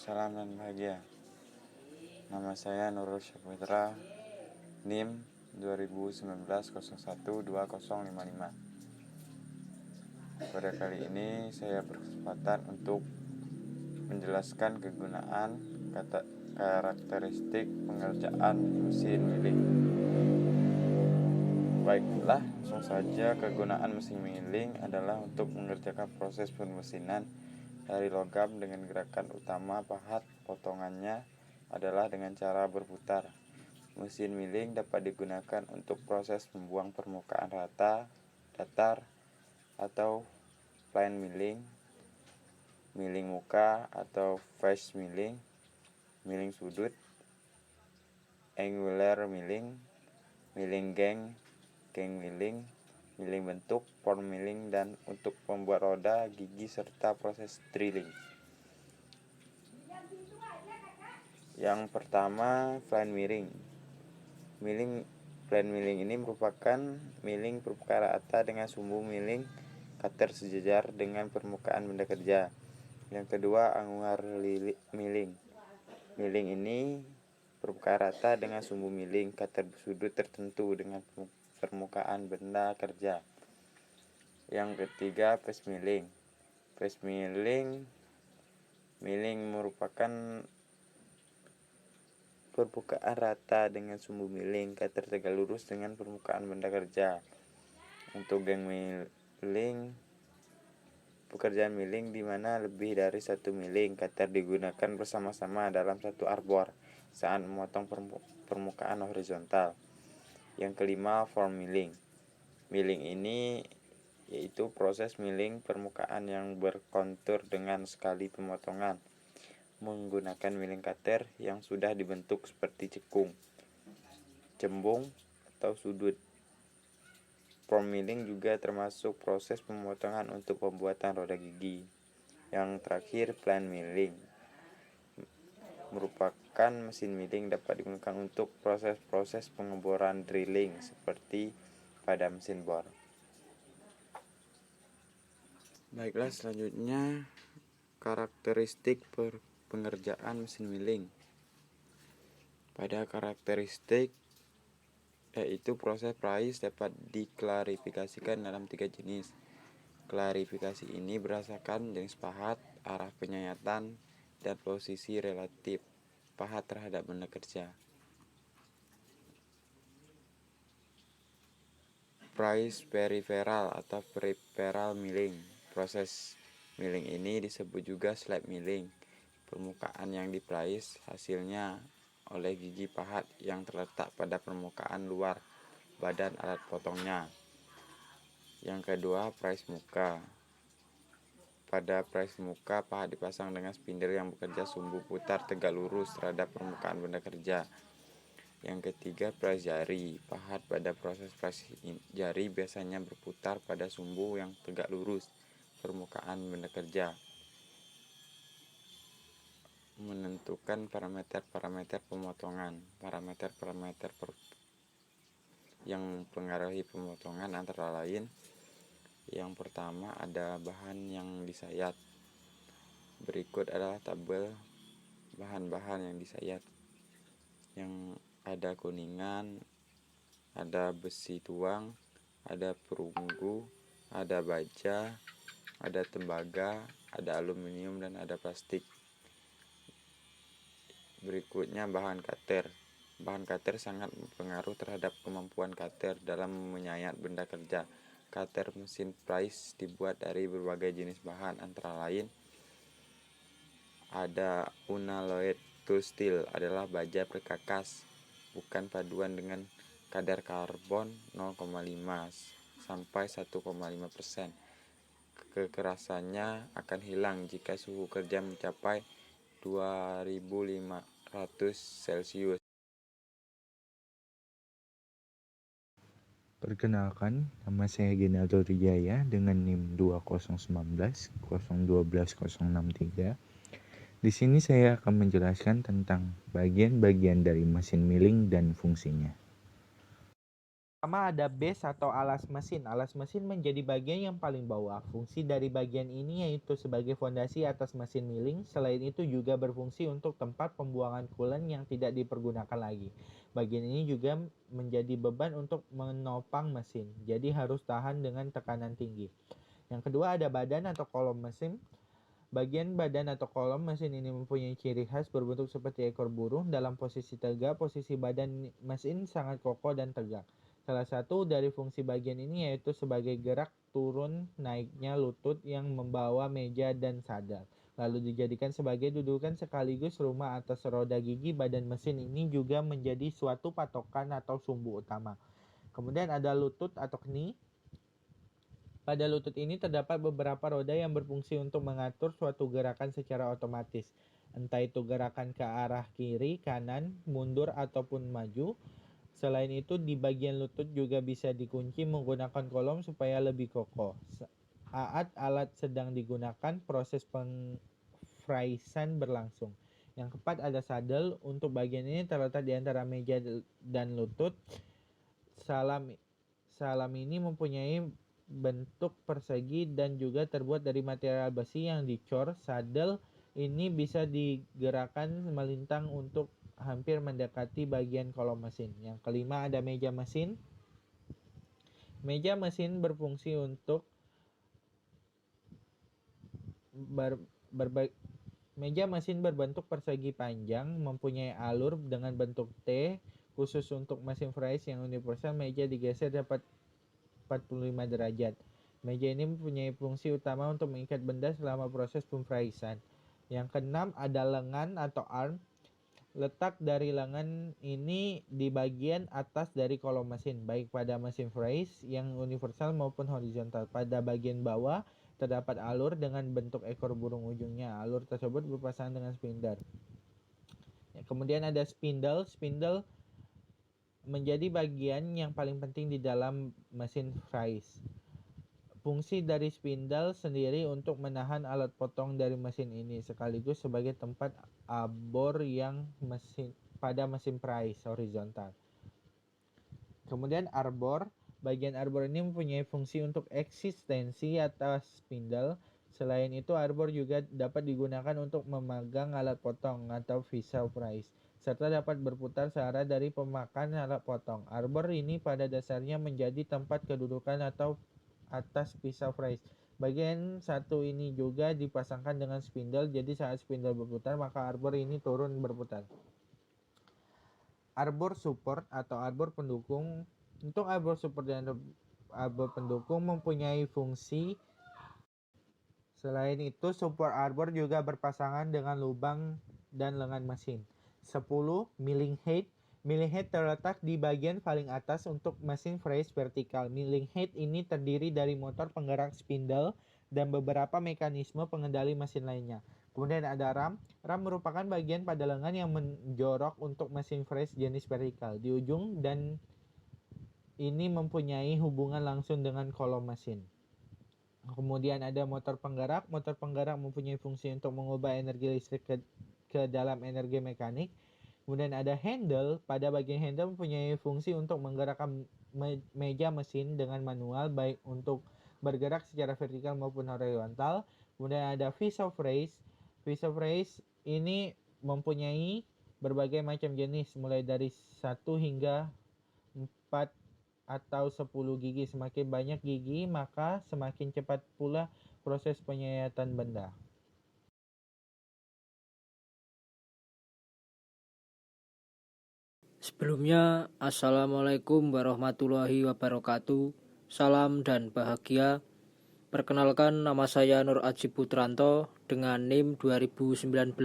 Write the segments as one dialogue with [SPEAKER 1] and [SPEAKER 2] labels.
[SPEAKER 1] salam dan bahagia. Nama saya Nurul Syaputra, NIM 2019-01-2055. Pada kali ini saya berkesempatan untuk menjelaskan kegunaan karakteristik pengerjaan mesin milling. Baiklah, langsung saja. Kegunaan mesin milling adalah untuk mengerjakan proses pemesinan dari logam dengan gerakan utama pahat. Potongannya adalah dengan cara berputar. Mesin milling dapat digunakan untuk proses membuang permukaan rata, datar, atau plane milling, milling muka atau face milling, milling sudut, angular milling, milling gang milling, milling bentuk, form milling, dan untuk membuat roda, gigi, serta proses drilling. Yang pertama, plane milling. Plane milling ini merupakan milling permukaan rata dengan sumbu milling cutter sejajar dengan permukaan benda kerja. Yang kedua, angular milling. Milling ini permukaan rata dengan sumbu milling cutter sudut tertentu dengan permukaan benda kerja. Yang ketiga, press milling. Press milling merupakan permukaan rata dengan sumbu milling cutter tegak lurus dengan permukaan benda kerja. Untuk gang milling, pekerjaan milling di mana lebih dari satu milling cutter digunakan bersama-sama dalam satu arbor saat memotong permukaan horizontal. Yang kelima, form milling. Milling ini yaitu proses milling permukaan yang berkontur dengan sekali pemotongan menggunakan milling cutter yang sudah dibentuk seperti cekung, cembung, atau sudut. Form milling juga termasuk proses pemotongan untuk pembuatan roda gigi. Yang terakhir, plane milling merupakan mesin milling dapat digunakan untuk proses-proses pengeboran drilling seperti pada mesin bor. Baiklah, selanjutnya karakteristik pengerjaan mesin milling. Pada karakteristik yaitu proses price dapat diklarifikasikan dalam 3 jenis. Klarifikasi ini berdasarkan jenis pahat, arah penyayatan, dan posisi relatif pahat terhadap benda kerja. Price peripheral atau peripheral milling. Proses milling ini disebut juga slab milling. Permukaan yang di-price hasilnya oleh gigi pahat yang terletak pada permukaan luar badan alat potongnya. Yang kedua, price muka. Pada price muka, pahat dipasang dengan spindle yang bekerja sumbu putar tegak lurus terhadap permukaan benda kerja. Yang ketiga, price jari. Pahat pada proses price jari biasanya berputar pada sumbu yang tegak lurus permukaan benda kerja. Menentukan parameter pemotongan. Parameter yang mempengaruhi pemotongan antara lain: yang pertama, ada bahan yang disayat. Berikut adalah tabel bahan-bahan yang disayat. Yang ada kuningan, ada besi tuang, ada perunggu, ada baja, ada tembaga, ada aluminium, dan ada plastik. Berikutnya, bahan cutter. Bahan cutter sangat berpengaruh terhadap kemampuan cutter dalam menyayat benda kerja. Cutter mesin price dibuat dari berbagai jenis bahan, antara lain ada unalloyed tool steel adalah baja perkakas, bukan paduan dengan kadar karbon 0,5 sampai 1,5%. Kekerasannya akan hilang jika suhu kerja mencapai 2500 Celcius.
[SPEAKER 2] Perkenalkan, nama saya Genaldo Rijaya dengan NIM 2019-012-063. Di sini saya akan menjelaskan tentang bagian-bagian dari mesin milling dan fungsinya. Pertama ada base atau alas mesin. Alas mesin menjadi bagian yang paling bawah. Fungsi dari bagian ini yaitu sebagai fondasi atas mesin milling. Selain itu juga berfungsi untuk tempat pembuangan coolant yang tidak dipergunakan lagi. Bagian ini juga menjadi beban untuk menopang mesin. Jadi harus tahan dengan tekanan tinggi. Yang kedua ada badan atau kolom mesin. Bagian badan atau kolom mesin ini mempunyai ciri khas berbentuk seperti ekor burung dalam posisi tegak. Posisi badan mesin sangat kokoh dan tegak. Salah satu dari fungsi bagian ini yaitu sebagai gerak turun naiknya lutut yang membawa meja dan sadel. Lalu dijadikan sebagai dudukan sekaligus rumah atas roda gigi badan mesin ini juga menjadi suatu patokan atau sumbu utama. Kemudian ada lutut atau knie. Pada lutut ini terdapat beberapa roda yang berfungsi untuk mengatur suatu gerakan secara otomatis. Entah itu gerakan ke arah kiri, kanan, mundur, ataupun maju. Selain itu, di bagian lutut juga bisa dikunci menggunakan kolom supaya lebih kokoh. Saat alat sedang digunakan, proses pengfraisan berlangsung. Yang keempat ada saddle. Untuk bagian ini terletak di antara meja dan lutut. Salam ini mempunyai bentuk persegi dan juga terbuat dari material besi yang dicor. Saddle ini bisa digerakkan melintang untuk hampir mendekati bagian kolom mesin. Yang kelima ada meja mesin. Meja mesin berfungsi untuk meja mesin berbentuk persegi panjang, mempunyai alur dengan bentuk T. Khusus untuk mesin fries yang universal, meja digeser dapat 45 derajat. Meja ini mempunyai fungsi utama untuk mengikat benda selama proses pemfriesan. Yang keenam ada lengan atau arm. Letak dari lengan ini di bagian atas dari kolom mesin, baik pada mesin fries yang universal maupun horizontal. Pada bagian bawah terdapat alur dengan bentuk ekor burung ujungnya. Alur tersebut berpasangan dengan spindle. Kemudian ada spindle. Spindle menjadi bagian yang paling penting di dalam mesin fries. Fungsi dari spindle sendiri untuk menahan alat potong dari mesin ini, sekaligus sebagai tempat abor yang pada mesin fries horizontal. Kemudian arbor. Bagian arbor ini mempunyai fungsi untuk eksistensi atas spindle. Selain itu, arbor juga dapat digunakan untuk memegang alat potong atau pisau fries, serta dapat berputar searah dari pemakan alat potong. Arbor ini pada dasarnya menjadi tempat kedudukan atau atas pisau fries. Bagian satu ini juga dipasangkan dengan spindle, jadi saat spindle berputar maka arbor ini turun berputar. Arbor support atau arbor pendukung. Untuk arbor support dan arbor pendukung mempunyai fungsi. Selain itu, support arbor juga berpasangan dengan lubang dan lengan mesin. 10. Milling head. Milling head terletak di bagian paling atas untuk mesin fries vertikal. Milling head ini terdiri dari motor penggerak spindle dan beberapa mekanisme pengendali mesin lainnya. Kemudian ada ram. Ram merupakan bagian pada lengan yang menjorok untuk mesin fries jenis vertikal di ujung dan ini mempunyai hubungan langsung dengan kolom mesin. Kemudian ada motor penggerak. Motor penggerak mempunyai fungsi untuk mengubah energi listrik ke dalam energi mekanik. Kemudian ada handle. Pada bagian handle mempunyai fungsi untuk menggerakkan meja mesin dengan manual, baik untuk bergerak secara vertikal maupun horizontal. Kemudian ada pisau fries. Pisau fries ini mempunyai berbagai macam jenis, mulai dari 1 hingga 4 atau 10 gigi. Semakin banyak gigi, maka semakin cepat pula proses penyayatan benda.
[SPEAKER 3] Sebelumnya, Assalamualaikum warahmatullahi wabarakatuh. Salam dan bahagia. Perkenalkan, nama saya Nur Aji Putranto dengan NIM 2019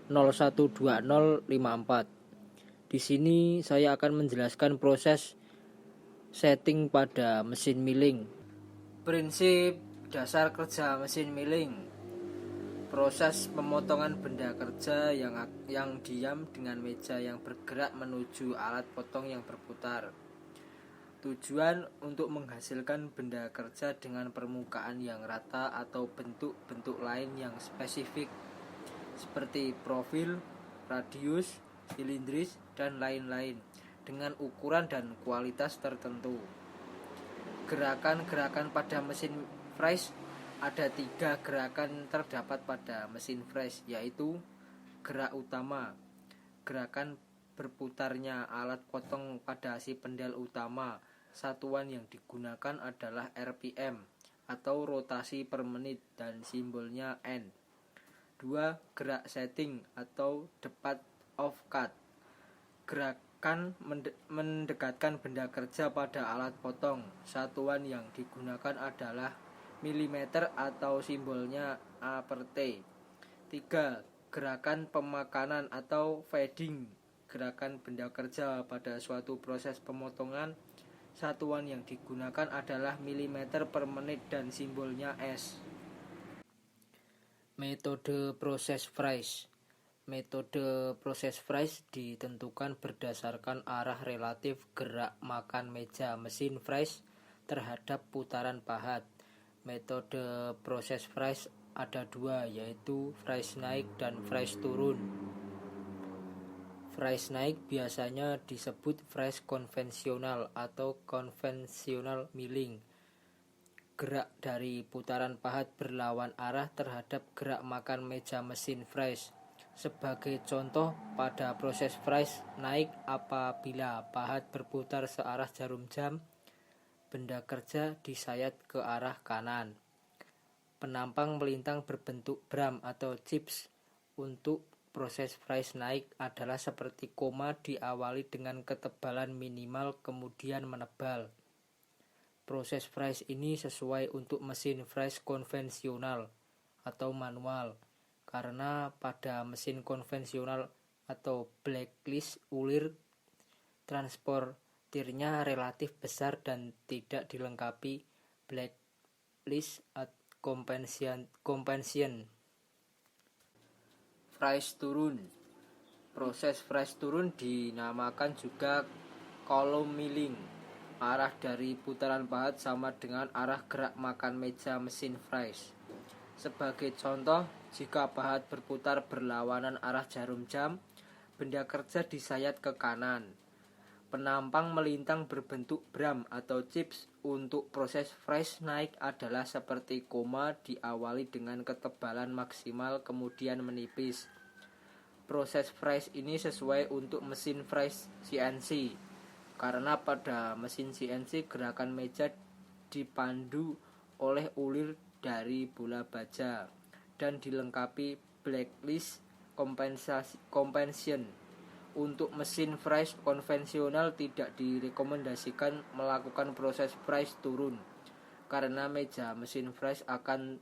[SPEAKER 3] 012054. Di sini saya akan menjelaskan proses setting pada mesin milling. Prinsip dasar kerja mesin milling. Proses pemotongan benda kerja yang diam dengan meja yang bergerak menuju alat potong yang berputar. Tujuan untuk menghasilkan benda kerja dengan permukaan yang rata atau bentuk-bentuk lain yang spesifik seperti profil, radius, silindris, dan lain-lain. dengan ukuran dan kualitas tertentu. Gerakan-gerakan pada mesin fries, ada 3 gerakan terdapat pada mesin fries, yaitu gerak utama, gerakan berputarnya alat potong pada si pendal utama. Satuan yang digunakan adalah RPM atau rotasi per menit dan simbolnya N. 2. Gerak setting atau depth of cut, gerakan mendekatkan benda kerja pada alat potong. Satuan yang digunakan adalah milimeter atau simbolnya A per T. 3. Gerakan pemakanan atau feeding, gerakan benda kerja pada suatu proses pemotongan. Satuan yang digunakan adalah milimeter per menit dan simbolnya S. Metode proses fries. Metode proses fries ditentukan berdasarkan arah relatif gerak makan meja mesin fries terhadap putaran pahat. Metode proses fries ada 2, yaitu fries naik dan fries turun. Fries naik biasanya disebut fries konvensional atau conventional milling. Gerak dari putaran pahat berlawan arah terhadap gerak makan meja mesin fries. Sebagai contoh, pada proses fries naik, apabila pahat berputar searah jarum jam, benda kerja disayat ke arah kanan. Penampang melintang berbentuk bram atau chips. Untuk proses fries naik adalah seperti koma, diawali dengan ketebalan minimal kemudian menebal. Proses fries ini sesuai untuk mesin fries konvensional atau manual, karena pada mesin konvensional atau blacklist ulir transportirnya relatif besar dan tidak dilengkapi blacklist compension. Fries turun. Proses fries turun dinamakan juga column milling. Arah dari putaran pahat sama dengan arah gerak makan meja mesin fries. Sebagai contoh, jika pahat berputar berlawanan arah jarum jam, benda kerja disayat ke kanan. Penampang melintang berbentuk bram atau chips. Untuk proses fries naik adalah seperti koma, diawali dengan ketebalan maksimal kemudian menipis. Proses fries ini sesuai untuk mesin fries CNC, karena pada mesin CNC gerakan meja dipandu oleh ulir dari bola baja dan dilengkapi blacklist compension. Untuk mesin fries konvensional tidak direkomendasikan melakukan proses fries turun, karena meja mesin fries akan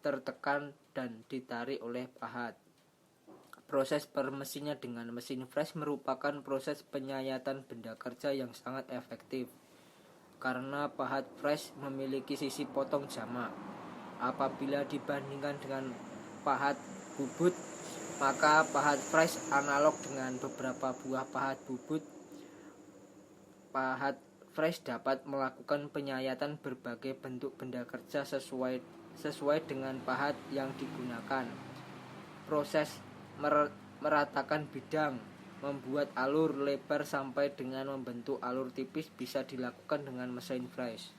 [SPEAKER 3] tertekan dan ditarik oleh pahat. Proses per mesinnya dengan mesin fries merupakan proses penyayatan benda kerja yang sangat efektif, karena pahat fries memiliki sisi potong jamak. Apabila dibandingkan dengan pahat bubut, maka pahat fries analog dengan beberapa buah pahat bubut. Pahat fries dapat melakukan penyayatan berbagai bentuk benda kerja sesuai dengan pahat yang digunakan. Proses meratakan bidang, membuat alur lebar sampai dengan membentuk alur tipis bisa dilakukan dengan mesin fries.